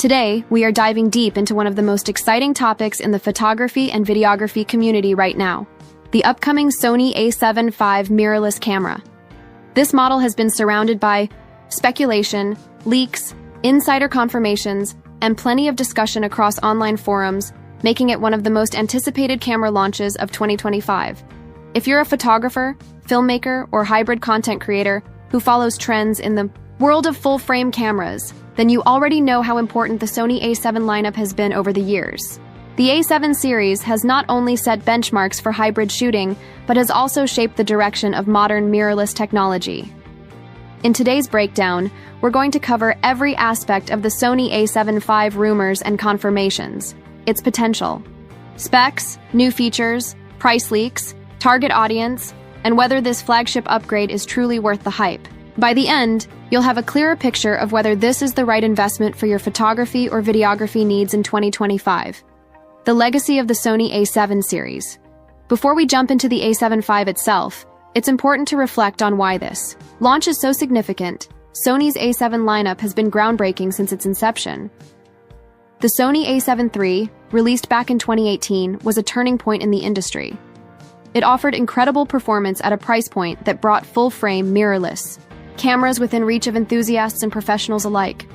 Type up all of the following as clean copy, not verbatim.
Today, we are diving deep into one of the most exciting topics in the photography and videography community right now, the upcoming Sony a7V mirrorless camera. This model has been surrounded by speculation, leaks, insider confirmations, and plenty of discussion across online forums, making it one of the most anticipated camera launches of 2025. If you're a photographer, filmmaker, or hybrid content creator who follows trends in the world of full-frame cameras, then you already know how important the Sony a7 lineup has been over the years. The a7 series has not only set benchmarks for hybrid shooting, but has also shaped the direction of modern mirrorless technology. In today's breakdown, we're going to cover every aspect of the Sony a7V rumors and confirmations, its potential, specs, new features, price leaks, target audience, and whether this flagship upgrade is truly worth the hype. By the end, you'll have a clearer picture of whether this is the right investment for your photography or videography needs in 2025. The legacy of the Sony a7 series. Before we jump into the a7V itself, it's important to reflect on why this launch is so significant. Sony's a7 lineup has been groundbreaking since its inception. The Sony a7 III, released back in 2018, was a turning point in the industry. It offered incredible performance at a price point that brought full-frame mirrorless cameras within reach of enthusiasts and professionals alike.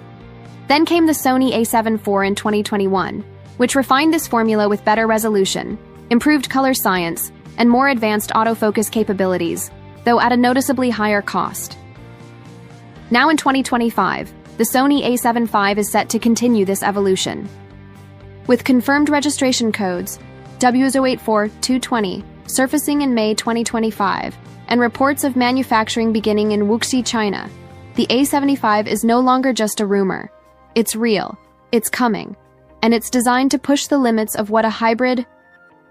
Then came the Sony a7 IV in 2021, which refined this formula with better resolution, improved color science, and more advanced autofocus capabilities, though at a noticeably higher cost. Now in 2025, the Sony a7V is set to continue this evolution. With confirmed registration codes W084220 surfacing in May 2025, and reports of manufacturing beginning in Wuxi, China, the a7V is no longer just a rumor. It's real, it's coming, and it's designed to push the limits of what a hybrid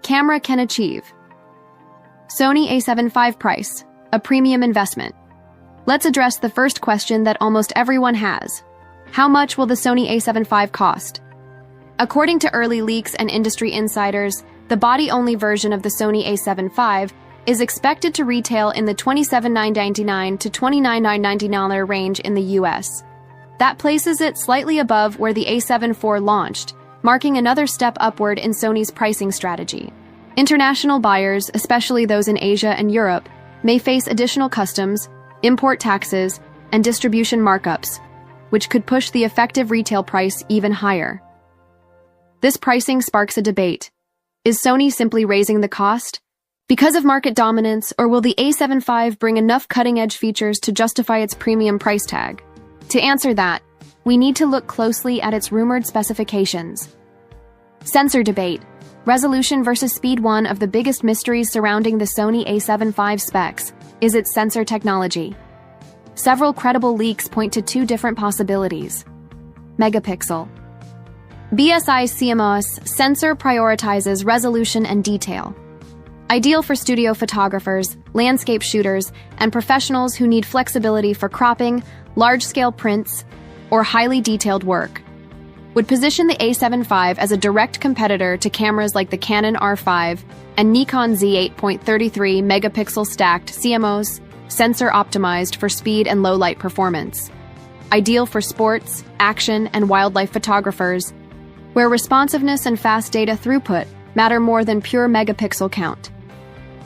camera can achieve. Sony a7V price, a premium investment. Let's address the first question that almost everyone has. How much will the Sony a7V cost? According to early leaks and industry insiders, the body-only version of the Sony a7V is expected to retail in the $27,999 to $29,999 range in the US. That places it slightly above where the a7 IV launched, marking another step upward in Sony's pricing strategy. International buyers, especially those in Asia and Europe, may face additional customs, import taxes, and distribution markups, which could push the effective retail price even higher. This pricing sparks a debate. Is Sony simply raising the cost because of market dominance, or will the a7V bring enough cutting-edge features to justify its premium price tag? To answer that, we need to look closely at its rumored specifications. Sensor debate. Resolution versus speed. One of the biggest mysteries surrounding the Sony a7V specs is its sensor technology. Several credible leaks point to two different possibilities. Megapixel. BSI's CMOS sensor prioritizes resolution and detail. Ideal for studio photographers, landscape shooters, and professionals who need flexibility for cropping, large-scale prints, or highly detailed work. Would position the a7V as a direct competitor to cameras like the Canon R5 and Nikon Z8.33 megapixel stacked CMOS, sensor optimized for speed and low-light performance. Ideal for sports, action, and wildlife photographers, where responsiveness and fast data throughput matter more than pure megapixel count.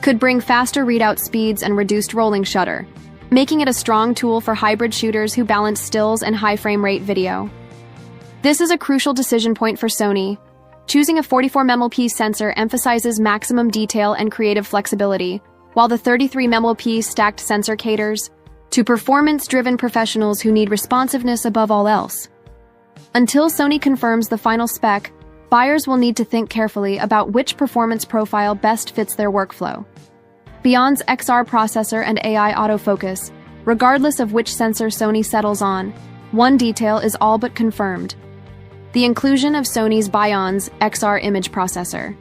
Could bring faster readout speeds and reduced rolling shutter, making it a strong tool for hybrid shooters who balance stills and high frame rate video. This is a crucial decision point for Sony. Choosing a 44 megapixel sensor emphasizes maximum detail and creative flexibility, while the 33 megapixel stacked sensor caters to performance-driven professionals who need responsiveness above all else. Until Sony confirms the final spec, buyers will need to think carefully about which performance profile best fits their workflow. Beyond XR processor and AI autofocus, regardless of which sensor Sony settles on, one detail is all but confirmed: the inclusion of Sony's Bion's XR image processor.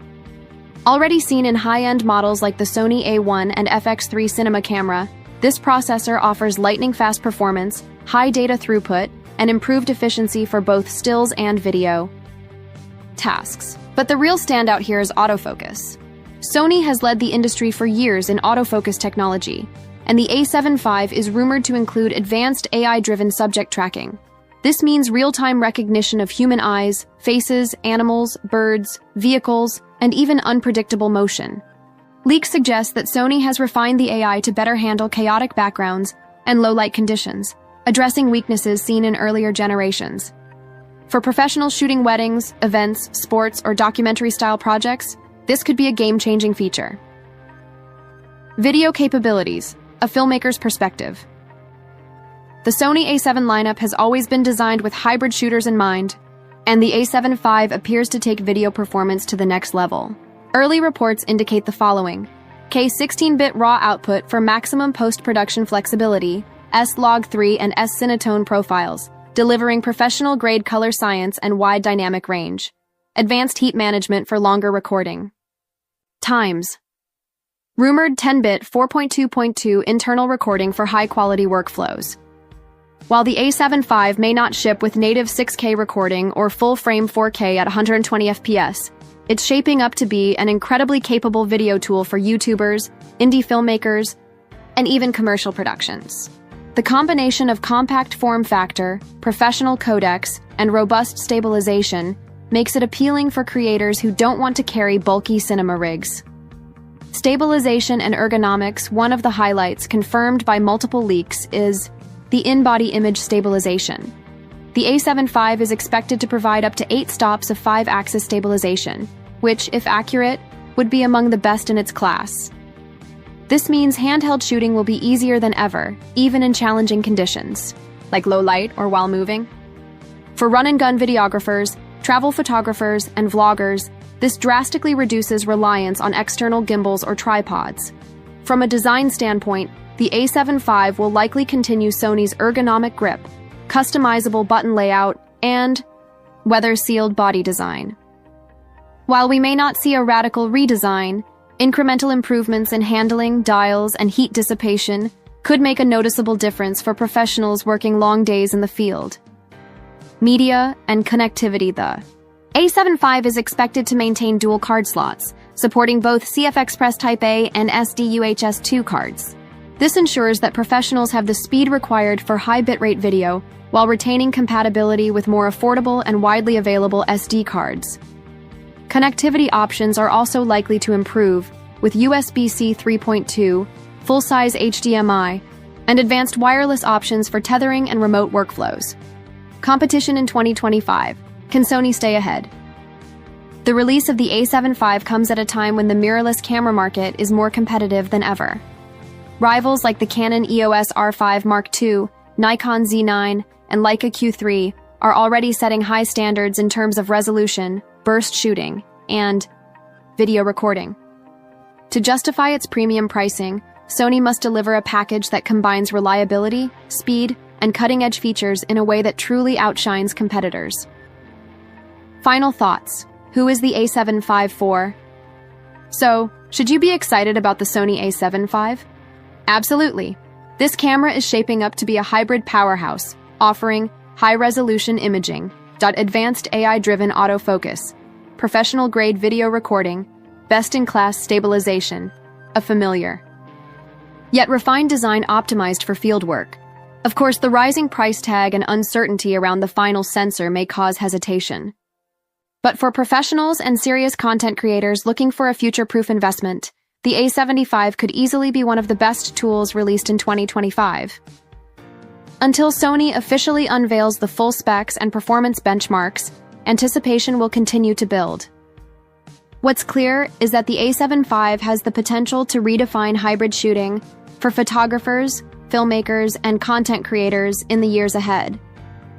Already seen in high-end models like the Sony A1 and FX3 cinema camera, this processor offers lightning-fast performance, high data throughput, and improved efficiency for both stills and video tasks. But the real standout here is autofocus. Sony has led the industry for years in autofocus technology, and the a7V is rumored to include advanced AI-driven subject tracking. This means real-time recognition of human eyes, faces, animals, birds, vehicles, and even unpredictable motion. Leaks suggest that Sony has refined the AI to better handle chaotic backgrounds and low-light conditions, addressing weaknesses seen in earlier generations. For professionals shooting weddings, events, sports, or documentary-style projects, this could be a game-changing feature. Video capabilities, a filmmaker's perspective. The Sony a7 lineup has always been designed with hybrid shooters in mind, and the a7V appears to take video performance to the next level. Early reports indicate the following: K16-bit raw output for maximum post-production flexibility, S-Log3 and S-Cinetone profiles, delivering professional-grade color science and wide dynamic range. Advanced heat management for longer recording. Times. Rumored 10-bit 4.2.2 internal recording for high-quality workflows. While the a7V may not ship with native 6K recording or full-frame 4K at 120 FPS, it's shaping up to be an incredibly capable video tool for YouTubers, indie filmmakers, and even commercial productions. The combination of compact form factor, professional codecs, and robust stabilization makes it appealing for creators who don't want to carry bulky cinema rigs. Stabilization and ergonomics. One of the highlights, confirmed by multiple leaks, is the in-body image stabilization. The a7V is expected to provide up to 8 stops of 5-axis stabilization, which, if accurate, would be among the best in its class. This means handheld shooting will be easier than ever, even in challenging conditions, like low light or while moving. For run-and-gun videographers, travel photographers, and vloggers, this drastically reduces reliance on external gimbals or tripods. From a design standpoint, the a7V will likely continue Sony's ergonomic grip, customizable button layout, and weather-sealed body design. While we may not see a radical redesign, incremental improvements in handling, dials, and heat dissipation could make a noticeable difference for professionals working long days in the field. Media and connectivity. The a7V is expected to maintain dual card slots, supporting both CF Express Type A and SD-UHS-2 cards. This ensures that professionals have the speed required for high bitrate video while retaining compatibility with more affordable and widely available SD cards. Connectivity options are also likely to improve, with USB-C 3.2, full-size HDMI, and advanced wireless options for tethering and remote workflows. Competition in 2025. Can Sony stay ahead? The release of the a7V comes at a time when the mirrorless camera market is more competitive than ever. Rivals like the Canon EOS R5 Mark II, Nikon Z9, and Leica Q3 are already setting high standards in terms of resolution, burst shooting, and video recording. To justify its premium pricing, Sony must deliver a package that combines reliability, speed, and cutting-edge features in a way that truly outshines competitors. Final thoughts. Who is the a7V for? So, should you be excited about the Sony a7V? Absolutely. This camera is shaping up to be a hybrid powerhouse, offering high-resolution imaging, advanced AI-driven autofocus, professional-grade video recording, best-in-class stabilization, a familiar, yet refined design optimized for field work. Of course, the rising price tag and uncertainty around the final sensor may cause hesitation. But for professionals and serious content creators looking for a future-proof investment, the a7V could easily be one of the best tools released in 2025. Until Sony officially unveils the full specs and performance benchmarks, anticipation will continue to build. What's clear is that the a7V has the potential to redefine hybrid shooting for photographers, filmmakers, and content creators in the years ahead.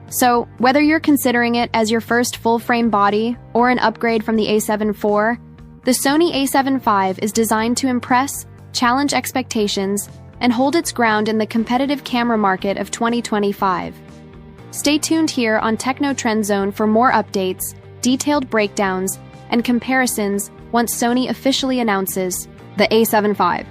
So, whether you're considering it as your first full-frame body or an upgrade from the a7 IV, the Sony a7V is designed to impress, challenge expectations, and hold its ground in the competitive camera market of 2025. Stay tuned here on Techno Trend Zone for more updates, detailed breakdowns, and comparisons once Sony officially announces the a7V.